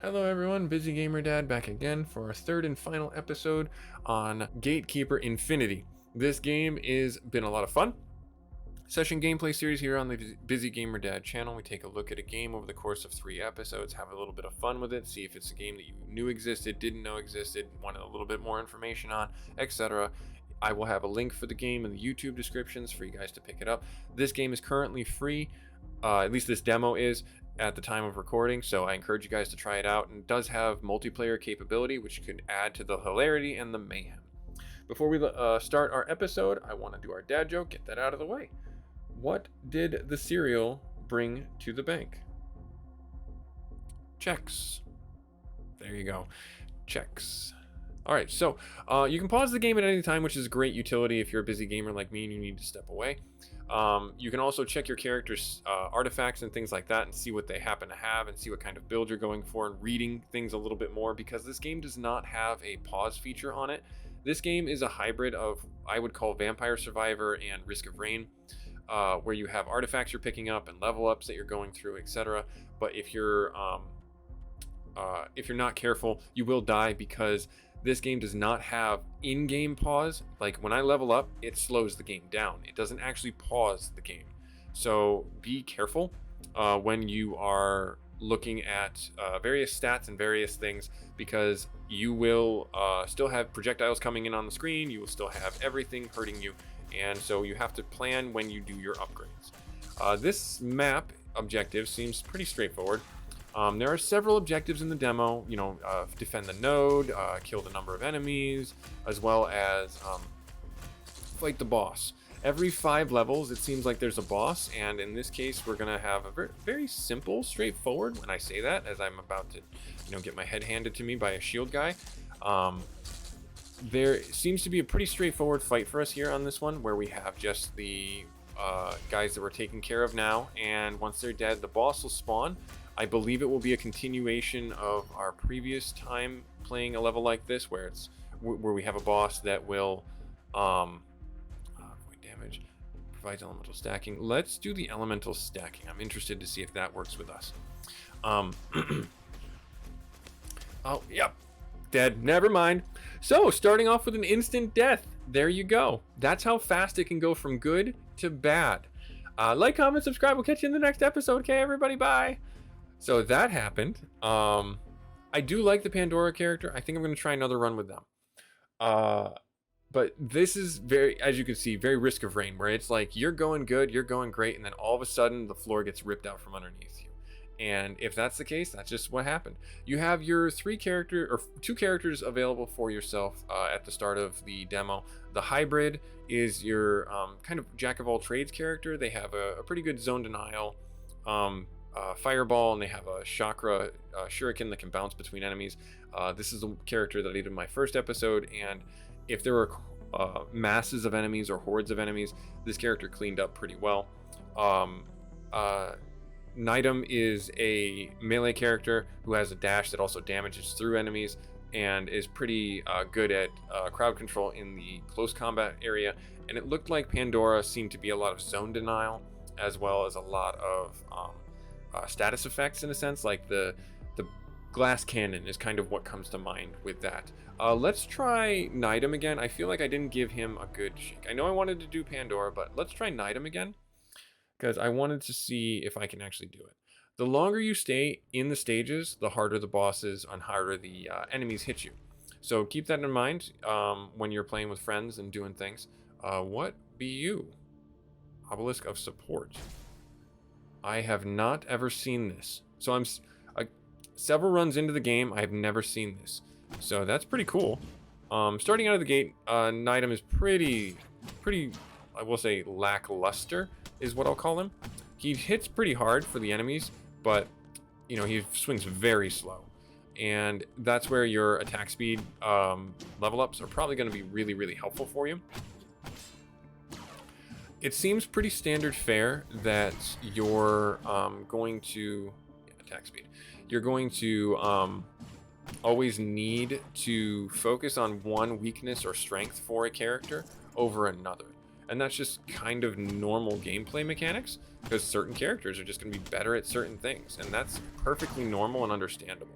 Hello everyone, Busy Gamer Dad back again for our third and final episode on Gatekeeper Infinity. This game has been a lot of fun. Session gameplay series here on the Busy Gamer Dad channel. We take a look at a game over the course of 3 episodes, have a little bit of fun with it, see if it's a game that you knew existed, didn't know existed, wanted a little bit more information on, etc. I will have a link for the game in the YouTube descriptions for you guys to pick it up. This game is currently free, at least this demo is, at the time of recording, so I encourage you guys to try it out, and it does have multiplayer capability which could add to the hilarity and the mayhem. Before we start our episode, I want to do our dad joke, get that out of the way. What did the cereal bring to the bank? Checks. There you go. Checks. Alright, so you can pause the game at any time, which is a great utility if you're a busy gamer like me and you need to step away. You can also check your character's artifacts and things like that and see what they happen to have and see what kind of build you're going for and reading things a little bit more, because this game does not have a pause feature on it. This game is a hybrid of, I would call, Vampire Survivor and Risk of Rain, where you have artifacts you're picking up and level ups that you're going through, etc. But if you're not careful, you will die, because this game does not have in-game pause. Like when I level up, it slows the game down. It doesn't actually pause the game. So be careful when you are looking at various stats and various things, because you will still have projectiles coming in on the screen. You will still have everything hurting you. And so you have to plan when you do your upgrades. This map objective seems pretty straightforward. There are several objectives in the demo, defend the node, kill the number of enemies, as well as fight the boss. Every 5 levels, it seems like there's a boss, and in this case, we're going to have a very, very simple, straightforward, when I say that, as I'm about to, get my head handed to me by a shield guy. There seems to be a pretty straightforward fight for us here on this one, where we have just the guys that we're taking care of now, and once they're dead, the boss will spawn. I believe it will be a continuation of our previous time playing a level like this, where we have a boss that will avoid damage, provides elemental stacking. Let's do the elemental stacking. I'm interested to see if that works with us. Oh, yep, dead. Never mind. So, starting off with an instant death. There you go. That's how fast it can go from good to bad. Like, comment, subscribe. We'll catch you in the next episode. Okay, everybody, bye. So that happened. I do like the Pandora character. I think I'm going to try another run with them. But this is very, as you can see, very Risk of Rain, where it's like you're going good, you're going great, and then all of a sudden the floor gets ripped out from underneath you. And if that's the case, that's just what happened. You have your 2 characters available for yourself at the start of the demo. The hybrid is your kind of jack of all trades character. They have a pretty good zone denial. Fireball, and they have a chakra shuriken that can bounce between enemies. This is the character that I did in my first episode, and if there were masses of enemies or hordes of enemies, this character cleaned up pretty well. Nidum is a melee character who has a dash that also damages through enemies and is pretty good at crowd control in the close combat area. And it looked like Pandora seemed to be a lot of zone denial, as well as a lot of status effects, in a sense. Like the glass cannon is kind of what comes to mind with that. Let's try Nidum again. I feel like I didn't give him a good shake. I know I wanted to do Pandora, but let's try Nidum again, because I wanted to see if I can actually do it. The longer you stay in the stages, the harder the bosses and harder the enemies hit you. So keep that in mind when you're playing with friends and doing things. What be you? Obelisk of Support. I have not ever seen this. So I'm several runs into the game, I have never seen this. So that's pretty cool. Starting out of the gate, Nidum is pretty, I will say, lackluster is what I'll call him. He hits pretty hard for the enemies, but he swings very slow. And that's where your attack speed level ups are probably going to be really, really helpful for you. It seems pretty standard fare that you're going to attack speed. You're going to always need to focus on one weakness or strength for a character over another. And that's just kind of normal gameplay mechanics, because certain characters are just going to be better at certain things, and that's perfectly normal and understandable.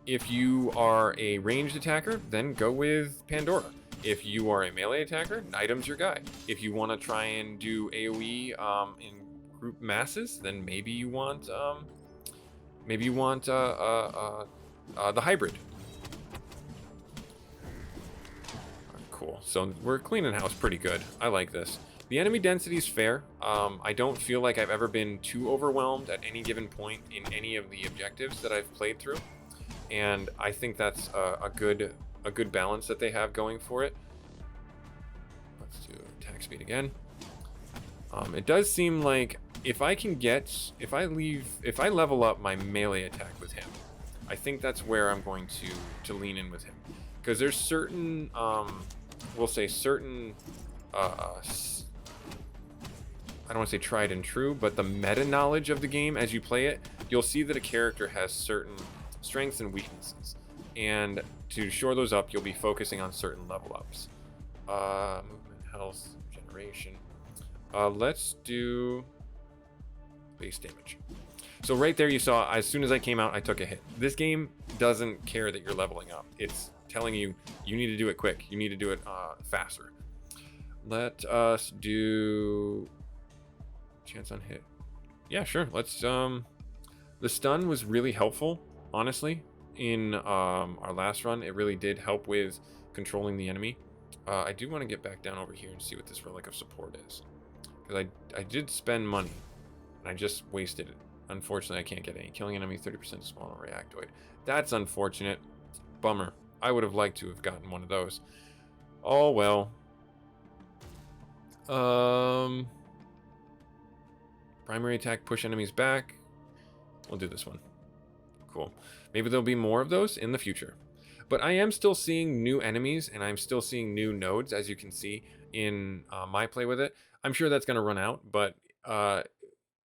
If you are a ranged attacker, then go with Pandora. If you are a melee attacker, Item's your guy. If you want to try and do AoE in group masses, then maybe you want the hybrid. Cool. So we're cleaning house pretty good. I like this. The enemy density is fair. I don't feel like I've ever been too overwhelmed at any given point in any of the objectives that I've played through, and I think that's a good balance that they have going for it. Let's do attack speed again. It does seem like if I level up my melee attack with him, I think that's where I'm going to lean in with him, because there's certain we'll say certain I don't want to say tried and true, but the meta knowledge of the game as you play it, you'll see that a character has certain strengths and weaknesses, and to shore those up, you'll be focusing on certain level ups. Movement, health, generation. Let's do base damage. So right there you saw, as soon as I came out, I took a hit. This game doesn't care that you're leveling up. It's telling you need to do it quick. You need to do it faster. Let us do chance on hit. Yeah, sure. Let's the stun was really helpful, honestly, in our last run. It really did help with controlling the enemy. I do want to get back down over here and see what this relic of support is, because I did spend money and I just wasted it. Unfortunately, I can't get any. Killing enemy 30% smaller reactoid. That's unfortunate. Bummer. I would have liked to have gotten one of those. Oh well. Primary attack, push enemies back. We'll do this one. Cool. Maybe there'll be more of those in the future. But I am still seeing new enemies, and I'm still seeing new nodes, as you can see in my play with it. I'm sure that's going to run out, but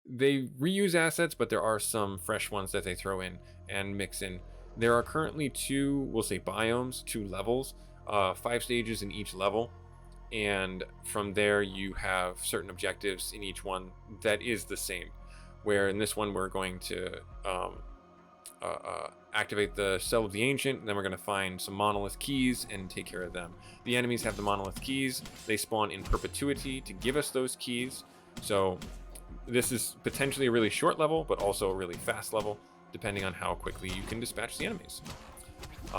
they reuse assets, but there are some fresh ones that they throw in and mix in. There are currently two, we'll say biomes, 2 levels, 5 stages in each level. And from there you have certain objectives in each one that is the same, where in this one we're going to activate the Cell of the Ancient, and then we're going to find some monolith keys and take care of them. The enemies have the monolith keys. They spawn in perpetuity to give us those keys. So this is potentially a really short level, but also a really fast level, depending on how quickly you can dispatch the enemies.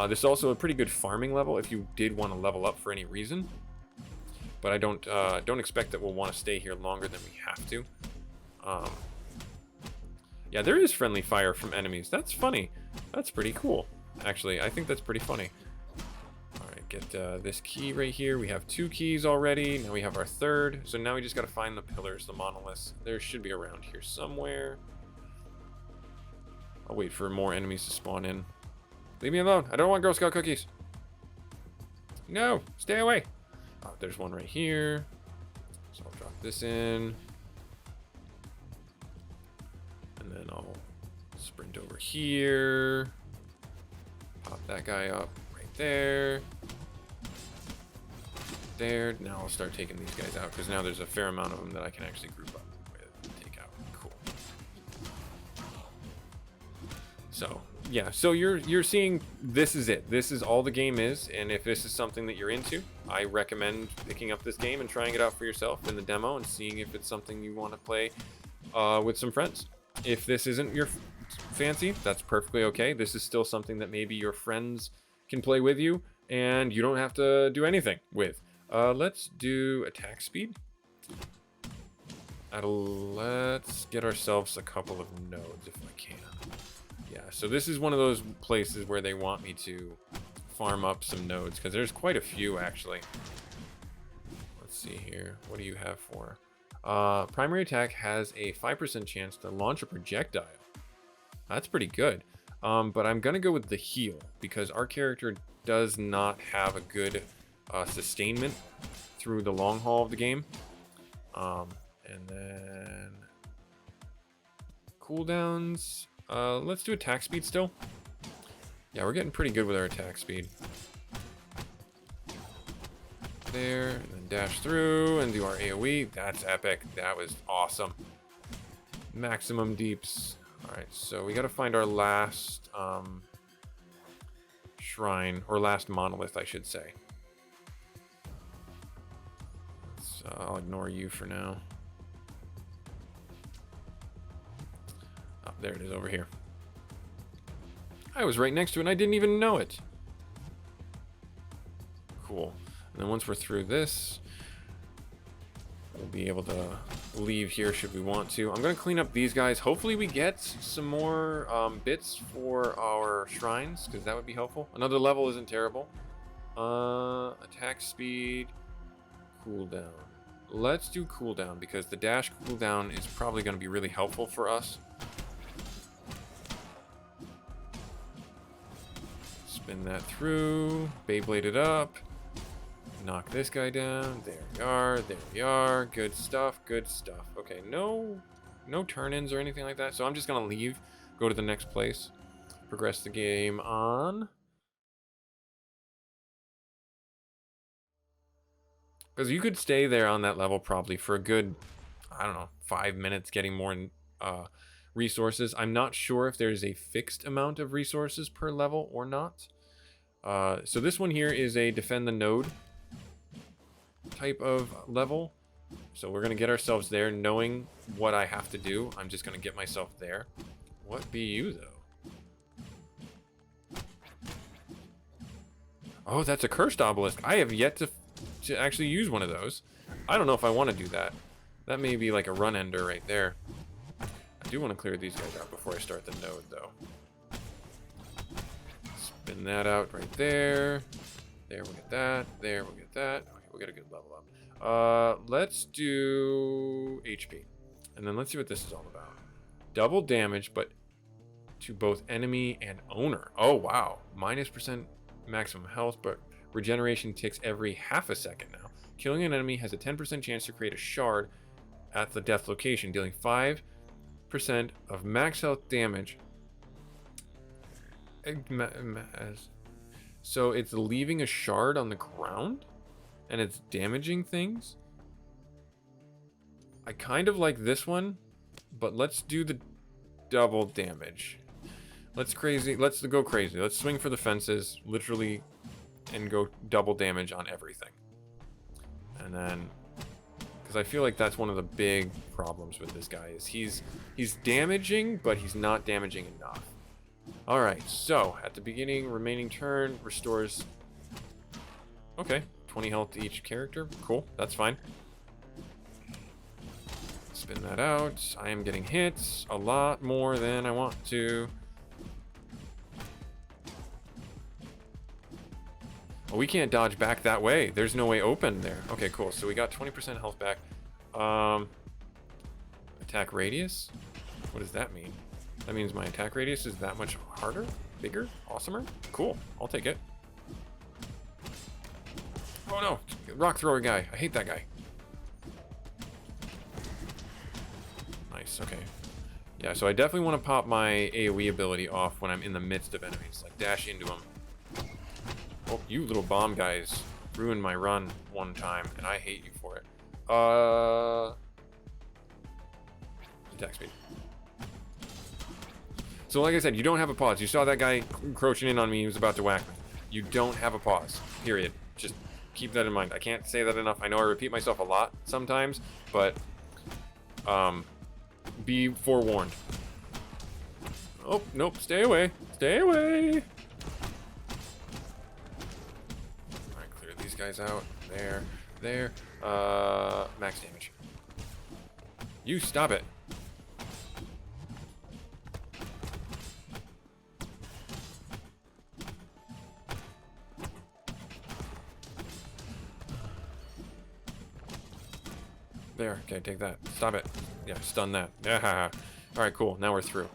This is also a pretty good farming level if you did want to level up for any reason. But I don't expect that we'll want to stay here longer than we have to. Yeah, there is friendly fire from enemies. That's funny. That's pretty cool, actually. I think that's pretty funny. All right, get this key right here. We have 2 keys already. Now we have our 3rd. So now we just got to find the pillars, the monoliths. There should be around here somewhere. I'll wait for more enemies to spawn in. Leave me alone. I don't want Girl Scout cookies. No, stay away. Oh, there's one right here. So I'll drop this in. And then I'll sprint over here. Pop that guy up right there. There. Now I'll start taking these guys out, because now there's a fair amount of them that I can actually group up with and take out. Cool. So yeah, so you're seeing this is it. This is all the game is, and if this is something that you're into, I recommend picking up this game and trying it out for yourself in the demo and seeing if it's something you want to play with some friends. If this isn't your fancy, that's perfectly okay. This is still something that maybe your friends can play with you and you don't have to do anything with. Let's do attack speed. Let's get ourselves a couple of nodes if I can. Yeah, so this is one of those places where they want me to farm up some nodes, because there's quite a few actually. Let's see here. What do you have for? Primary attack has a 5% chance to launch a projectile. That's pretty good. But I'm going to go with the heal, because our character does not have a good sustainment through the long haul of the game. And then cooldowns. Let's do attack speed still. Yeah, we're getting pretty good with our attack speed. There, and then dash through and do our AoE. That's epic. That was awesome. Maximum deeps. Alright, so we gotta find our last shrine, or last monolith, I should say. So I'll ignore you for now. Oh, there it is over here. I was right next to it and I didn't even know it. Cool. And then once we're through this, we'll be able to leave here should we want to. I'm going to clean up these guys. Hopefully we get some more bits for our shrines, because that would be helpful. Another level isn't terrible. Attack speed, cooldown. Let's do cooldown, because the dash cooldown is probably going to be really helpful for us. Spin that through, Beyblade it up. Knock this guy down. There we are. There we are. Good stuff. Good stuff. Okay, no turn-ins or anything like that. So I'm just gonna leave, go to the next place, progress the game on. Because you could stay there on that level probably for a good, I don't know, 5 minutes getting more resources. I'm not sure if there's a fixed amount of resources per level or not. So this one here is a defend the node type of level, so we're gonna get ourselves there knowing what I have to do. I'm just gonna get myself there. What be you though? Oh, that's a cursed obelisk. I have yet to actually use one of those. I don't know if I want to do that. That may be like a run ender right there. I do want to clear these guys out before I start the node though. Spin that out right there. There, we'll get that. There, we'll get that. Okay, we'll get a good level up. Let's do HP. And then let's see what this is all about. Double damage, but to both enemy and owner. Oh, wow. -% maximum health, but regeneration ticks every half a second now. Killing an enemy has a 10% chance to create a shard at the death location, dealing 5% of max health damage. So it's leaving a shard on the ground and it's damaging things. I kind of like this one, but let's do the double damage. Let's go crazy. Let's swing for the fences, literally, and go double damage on everything. And then, because I feel like that's one of the big problems with this guy, is he's damaging, but he's not damaging enough. Alright, so, at the beginning, remaining turn, restores... Okay, 20 health to each character. Cool, that's fine. Spin that out. I am getting hits a lot more than I want to. Oh, we can't dodge back that way. There's no way open there. Okay, cool. So we got 20% health back. Attack radius? What does that mean? That means my attack radius is that much harder? Bigger? Awesomer? Cool. I'll take it. Oh no! Rock thrower guy. I hate that guy. Nice, okay. Yeah, so I definitely want to pop my AoE ability off when I'm in the midst of enemies. Like, dash into them. Oh, you little bomb guys ruined my run one time, and I hate you for it. Attack speed. So like I said, you don't have a pause. You saw that guy encroaching in on me. He was about to whack me. You don't have a pause, period. Just keep that in mind. I can't say that enough. I know I repeat myself a lot sometimes, but be forewarned. Oh, nope. Stay away. Stay away. Alright, clear these guys out. There. There. Max damage. You stop it. There, okay, take that. Stop it. Yeah, stun that. Yeah. Alright, cool. Now we're through.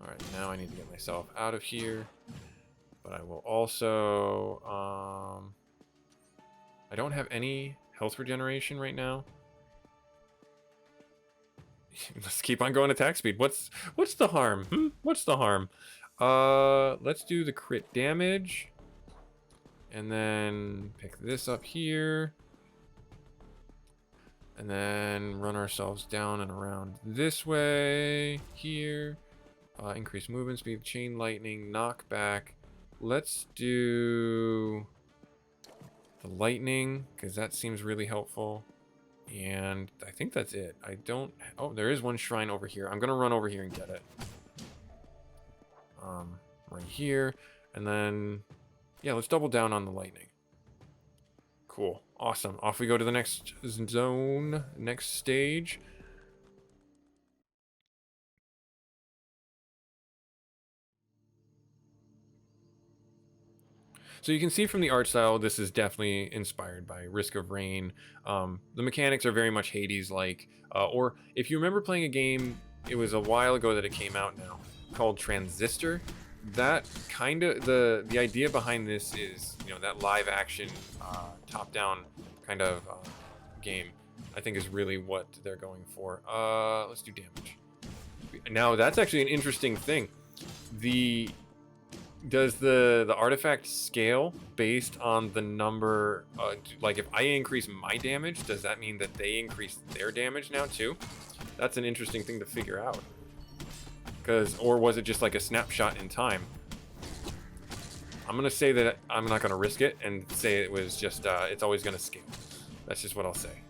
Alright, now I need to get myself out of here. But I will also... I don't have any health regeneration right now. Let's keep on going attack speed. What's the harm? What's the harm? Let's do the crit damage. And then pick this up here. And then run ourselves down and around this way, here. Increase movement speed, chain lightning, knockback. Let's do the lightning, because that seems really helpful. And I think that's it. I don't... Oh, there is one shrine over here. I'm going to run over here and get it. Right here. And then... Yeah, let's double down on the lightning. Cool. Awesome. Off we go to the next zone, next stage. So you can see from the art style, this is definitely inspired by Risk of Rain. The mechanics are very much Hades-like. Or if you remember playing a game, it was a while ago that it came out now, called Transistor. That kind of, the idea behind this is, you know, that live action, top-down kind of game, I think is really what they're going for. Let's do damage. Now, that's actually an interesting thing. Does the artifact scale based on the number, like if I increase my damage, does that mean that they increase their damage now too? That's an interesting thing to figure out. Or was it just like a snapshot in time? I'm gonna say that I'm not gonna risk it and say it was just, it's always gonna scale. That's just what I'll say.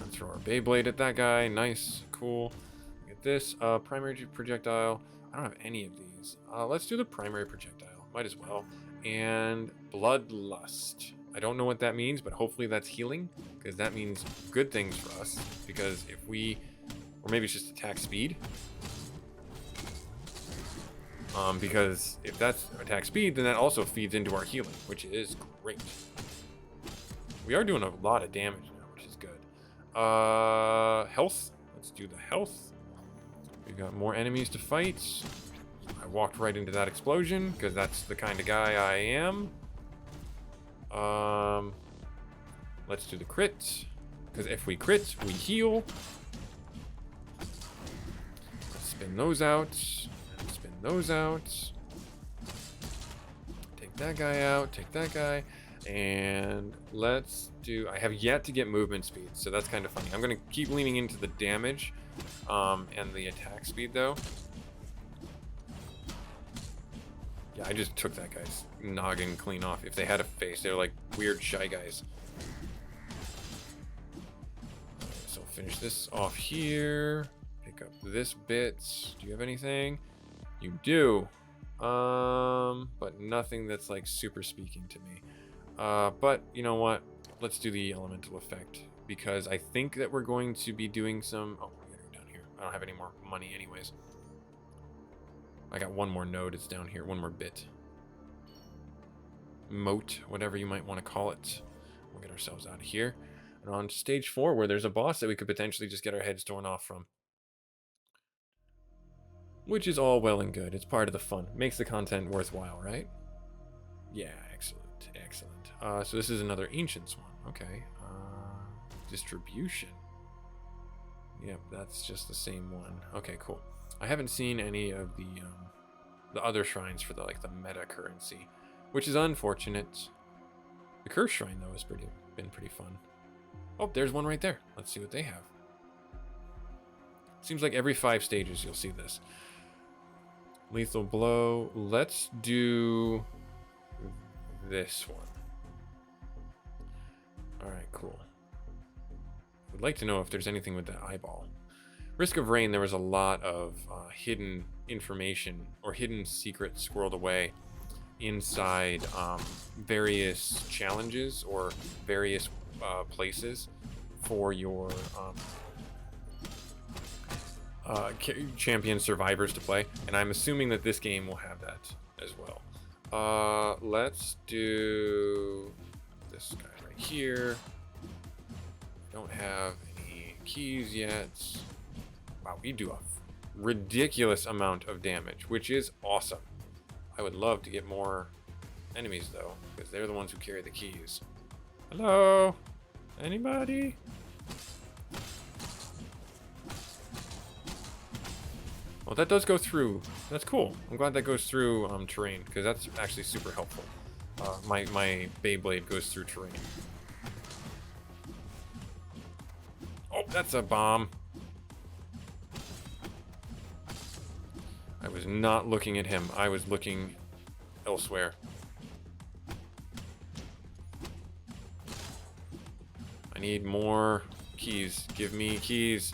Let's throw our Beyblade at that guy. Nice, cool. Get this, primary projectile. I don't have any of these. Let's do the primary projectile. Might as well. And Bloodlust. I don't know what that means, but hopefully that's healing, because that means good things for us. Because if we, or maybe it's just attack speed. Because if that's attack speed, then that also feeds into our healing, which is great. We are doing a lot of damage now, which is good. Health. Let's do the health. We've got more enemies to fight. I walked right into that explosion, because that's the kind of guy I am. Let's do the crit, because if we crit, we heal. Let's spin those out. Spin those out. Take that guy out. Take that guy. And let's do... I have yet to get movement speed, so that's kind of funny. I'm going to keep leaning into the damage and the attack speed, though. Yeah, I just took that guy's noggin clean off. If they had a face, they're like weird shy guys. So finish this off here. Pick up this bit. Do you have anything? You do. But nothing that's like super speaking to me. But you know what? Let's do the elemental effect, because I think that we're going to be doing some... Oh, we're gonna go down here. I don't have any more money anyways. I got one more node, it's down here, one more bit. Moat, whatever you might want to call it. We'll get ourselves out of here. And on to stage 4, where there's a boss that we could potentially just get our heads torn off from. Which is all well and good, it's part of the fun. Makes the content worthwhile, right? Yeah, excellent, excellent. So this is another Ancients one, okay. Distribution. Yep, that's just the same one. Okay, cool. I haven't seen any of the other shrines for the meta currency, which is unfortunate. The curse shrine though has been pretty fun. Oh, there's one right there. Let's see what they have. Seems like every 5 stages you'll see this. Lethal blow. Let's do this one. All right, cool. I'd like to know if there's anything with that eyeball. Risk of Rain, there was a lot of hidden information or hidden secrets squirreled away inside various challenges or various places for your champion survivors to play, and I'm assuming that this game will have that as well. Let's do this guy right here. Don't have any keys yet. Wow, we do a ridiculous amount of damage, which is awesome. I would love to get more enemies, though, because they're the ones who carry the keys. Hello? Anybody? Well, that does go through. That's cool. I'm glad that goes through terrain, because that's actually super helpful. my Beyblade goes through terrain. Oh, that's a bomb. I was not looking at him. I was looking elsewhere. I need more keys. Give me keys.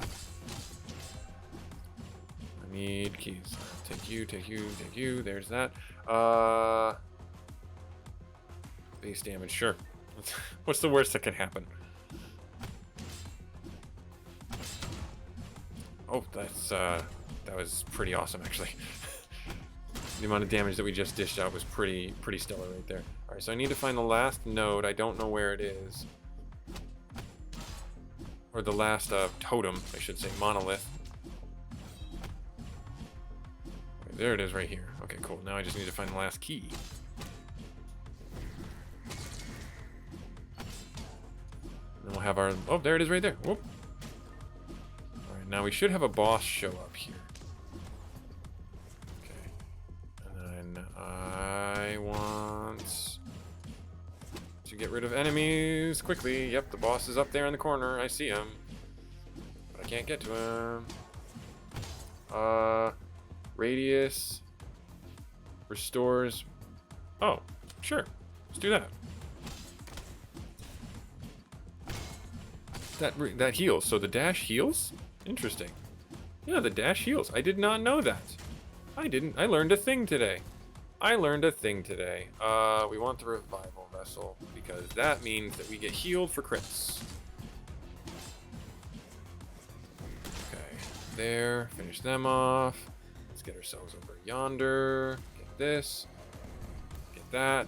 I need keys. Take you, take you, take you. There's that. Base damage, sure. What's the worst that can happen? Oh, that was pretty awesome, actually. The amount of damage that we just dished out was pretty stellar right there. All right, so I need to find the last node. I don't know where it is. Or the last totem, I should say, monolith. Okay, there it is right here. Okay, cool. Now I just need to find the last key. And we'll have our... Oh, there it is right there. Whoop. All right, now we should have a boss show up here. And then I want to get rid of enemies quickly. Yep, the boss is up there in the corner. I see him, but I can't get to him. Radius restores. Oh, sure. Let's do that. That heals. So the dash heals? Interesting. Yeah, the dash heals. I did not know that. I learned a thing today. We want the revival vessel because that means that we get healed for crits. Okay, there. Finish them off. Let's get ourselves over yonder. Get this. Get that.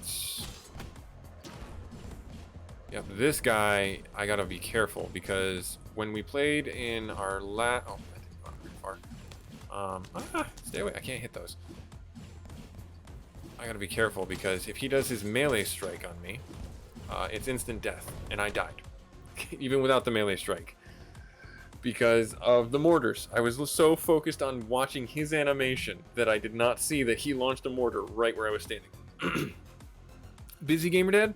Yep, this guy, I gotta be careful because when we played in our last... Oh, I didn't go very far. Stay away. I can't hit those. I gotta be careful because if he does his melee strike on me, it's instant death, and I died. Even without the melee strike. Because of the mortars. I was so focused on watching his animation that I did not see that he launched a mortar right where I was standing. Busy Gamer Dad?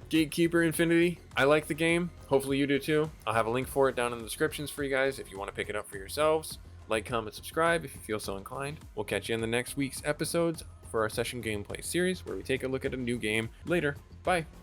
Gatekeeper Infinity. I like the game. Hopefully you do too. I'll have a link for it down in the descriptions for you guys if you want to pick it up for yourselves. Like, comment, subscribe if you feel so inclined. We'll catch you in the next week's episodes for our session gameplay series where we take a look at a new game later. Bye.